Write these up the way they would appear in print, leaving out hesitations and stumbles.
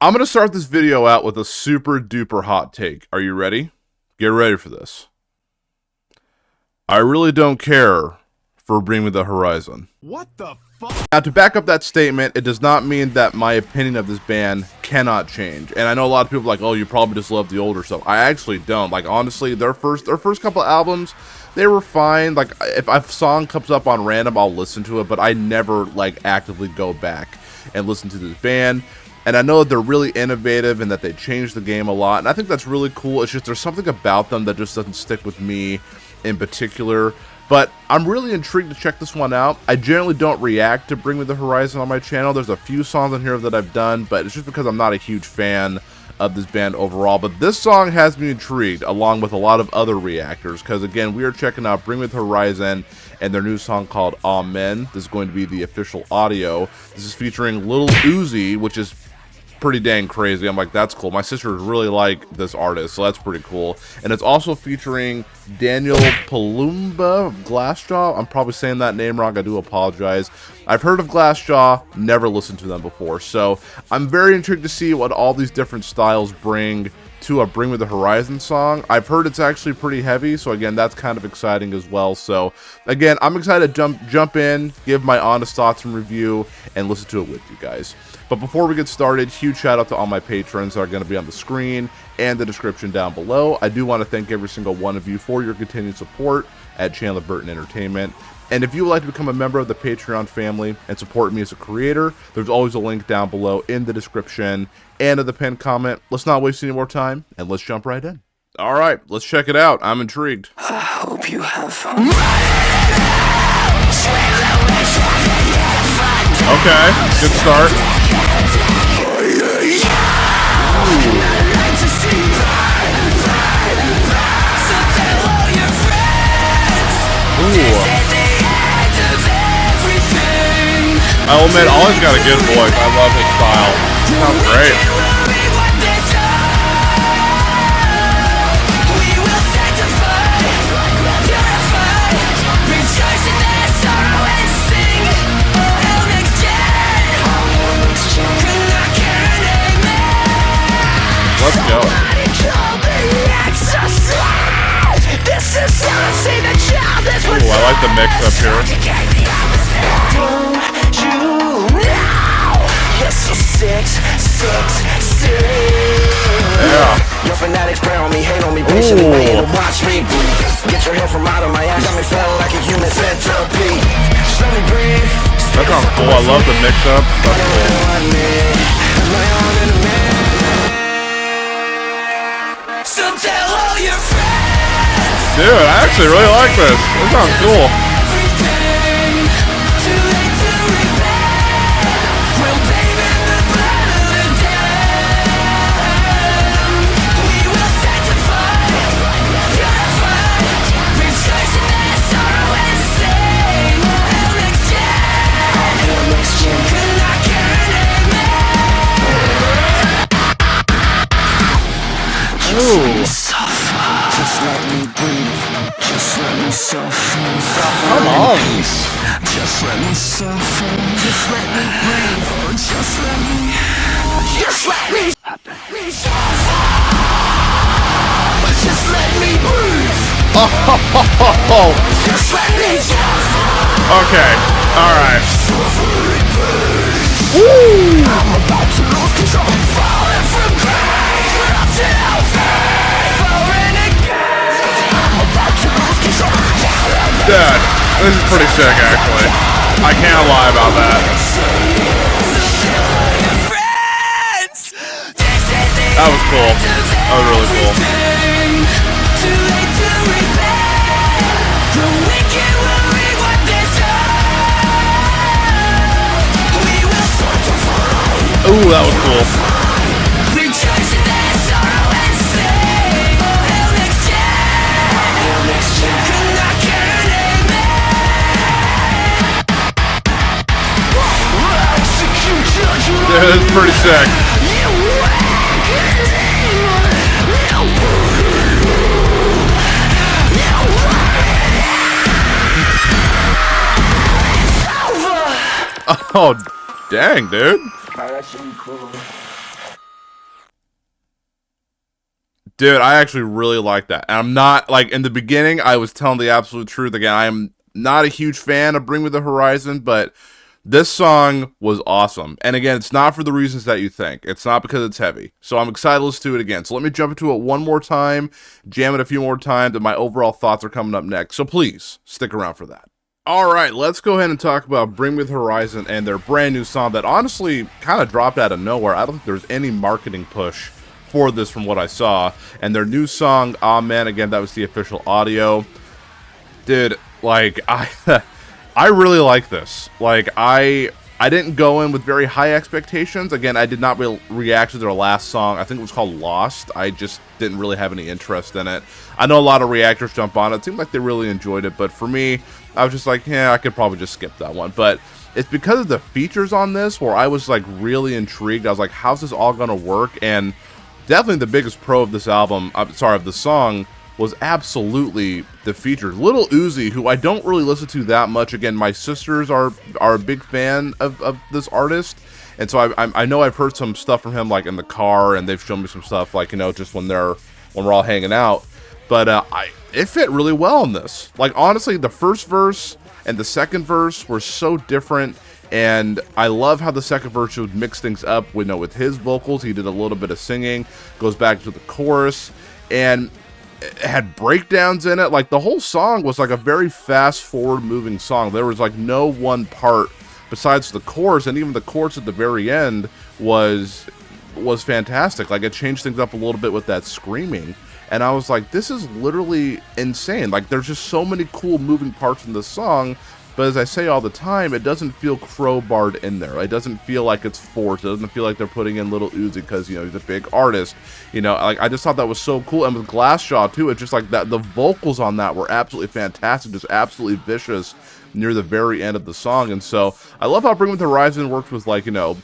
I'm going to start this video out with a super duper hot take. Are you ready? Get ready for this. I really don't care for Bring Me the Horizon. What the fuck? Now, to back up that statement, it does not mean that my opinion of this band cannot change. And I know a lot of people are like, oh, you probably just love the older stuff. I actually don't. Like, honestly, their first couple albums, they were fine. Like, if a song comes up on random, I'll listen to it, but I never, like, actively go back and listen to this band. And I know that they're really innovative and that they changed the game a lot. And I think that's really cool. It's just there's something about them that just doesn't stick with me in particular. But I'm really intrigued to check this one out. I generally don't react to Bring Me the Horizon on my channel. There's a few songs on here that I've done, but it's just because I'm not a huge fan of this band overall. But this song has me intrigued, along with a lot of other reactors, because again, we are checking out Bring Me the Horizon and their new song called AmEN. This is going to be the official audio. This is featuring Lil Uzi, which is pretty dang crazy. I'm like, that's cool. My sisters really like this artist, so that's pretty cool. And it's also featuring Daniel Palumba of Glassjaw. I'm probably saying that name wrong. I do apologize. I've heard of Glassjaw, never listened to them before. So I'm very intrigued to see what all these different styles bring to a Bring Me the Horizon song. I've heard it's actually pretty heavy, so again, that's kind of exciting as well. So again, I'm excited to jump in, give my honest thoughts and review, and listen to it with you guys. But before we get started, huge shout out to all my patrons that are going to be on the screen and the description down below. I do want to thank every single one of you for your continued support at Chandler Burton Entertainment. And if you would like to become a member of the Patreon family and support me as a creator, there's always a link down below in the description and in the pinned comment. Let's not waste any more time, and let's jump right in. All right, let's check it out. I'm intrigued. I hope you have fun. Okay, good start. Ooh. I'll admit, Ollie's got a good voice. I love his style. Sounds great. Let's go. Ooh, I like the mix up here. Yeah. Your fanatics pray on me, hate on me, patiently waiting to watch me. Get your head from out of my ass, got me feeling like a human centipede. Just let me breathe. That sounds cool. I love the mix up. That's cool. Dude, I actually really like this. This sounds cool. Ooh. Just let me breathe. Just let me suffer. Come on. Just let me suffer. Just let me breathe. Just let me suffer. Just let me breathe. Just let me suffer. Okay. All right. Woo. I'm about to lose control. Falling from grace up to hellfire. Dude, this is pretty sick, actually. I can't lie about that. That was cool. That was really cool. Ooh, that was cool. Yeah, that's pretty sick. Oh, dang, dude. That should be cool. Dude, I actually really like that. And I'm not, like, in the beginning, I was telling the absolute truth. Again, I am not a huge fan of Bring Me the Horizon, but this song was awesome. And again, it's not for the reasons that you think. It's not because it's heavy. So I'm excited to listen to it again. So let me jump into it one more time, jam it a few more times, and my overall thoughts are coming up next. So please, stick around for that. Alright, let's go ahead and talk about Bring Me the Horizon and their brand new song that honestly kind of dropped out of nowhere. I don't think there's any marketing push for this from what I saw. And their new song, AmEN, again, that was the official audio. Dude, like, I really like this. Like, I didn't go in with very high expectations. Again, I did not react to their last song. I think it was called Lost. I just didn't really have any interest in it. I know a lot of reactors jump on it. It seemed like they really enjoyed it. But for me, I was just like, yeah, I could probably just skip that one. But it's because of the features on this where I was, like, really intrigued. I was like, how's this all going to work? And definitely the biggest pro of this album, of the song, was absolutely the features. Lil Uzi, who I don't really listen to that much. Again, my sisters are a big fan of this artist, and so I know I've heard some stuff from him, like in the car, and they've shown me some stuff, like, you know, just when we're all hanging out. But it fit really well in this. Like, honestly, the first verse and the second verse were so different. And I love how the second verse would mix things up with his vocals. He did a little bit of singing, goes back to the chorus, and it had breakdowns in it. Like, the whole song was like a very fast forward moving song. There was like no one part besides the chorus, and even the chorus at the very end was fantastic. Like, it changed things up a little bit with that screaming, and I was like, this is literally insane. Like, there's just so many cool moving parts in this song. But as I say all the time, it doesn't feel crowbarred in there. It doesn't feel like it's forced. It doesn't feel like they're putting in Lil Uzi because, you know, he's a big artist. You know, like, I just thought that was so cool. And with Glassjaw, too, it's just like that. The vocals on that were absolutely fantastic, just absolutely vicious near the very end of the song. And so I love how Bring Me the Horizon worked with, like, you know,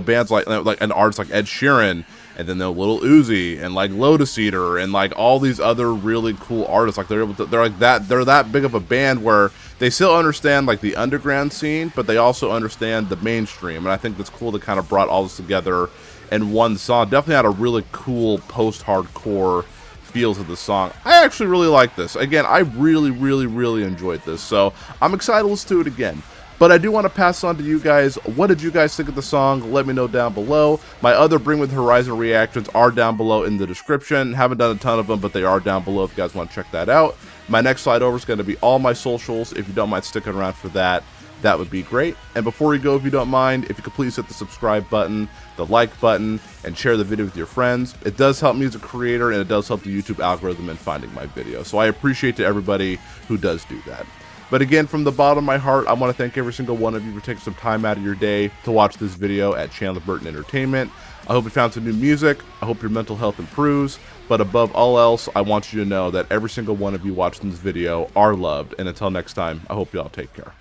bands like and artists like Ed Sheeran, and then the Lil Uzi and like Lotus Eater and like all these other really cool artists. Like, they're that big of a band where they still understand like the underground scene, but they also understand the mainstream. And I think that's cool. They kind of brought all this together in one song. Definitely had a really cool post-hardcore feel to the song. I actually really like this. Again, I really enjoyed this. So I'm excited to listen to it again. But I do want to pass on to you guys. What did you guys think of the song? Let me know down below. My other Bring Me the Horizon reactions are down below in the description. Haven't done a ton of them, but they are down below if you guys want to check that out. My next slide over is going to be all my socials. If you don't mind sticking around for that, that would be great. And before you go, if you don't mind, if you could please hit the subscribe button, the like button, and share the video with your friends. It does help me as a creator, and it does help the YouTube algorithm in finding my video. So I appreciate to everybody who does do that. But again, from the bottom of my heart, I want to thank every single one of you for taking some time out of your day to watch this video at Chandler Burton Entertainment. I hope you found some new music. I hope your mental health improves. But above all else, I want you to know that every single one of you watching this video are loved. And until next time, I hope you all take care.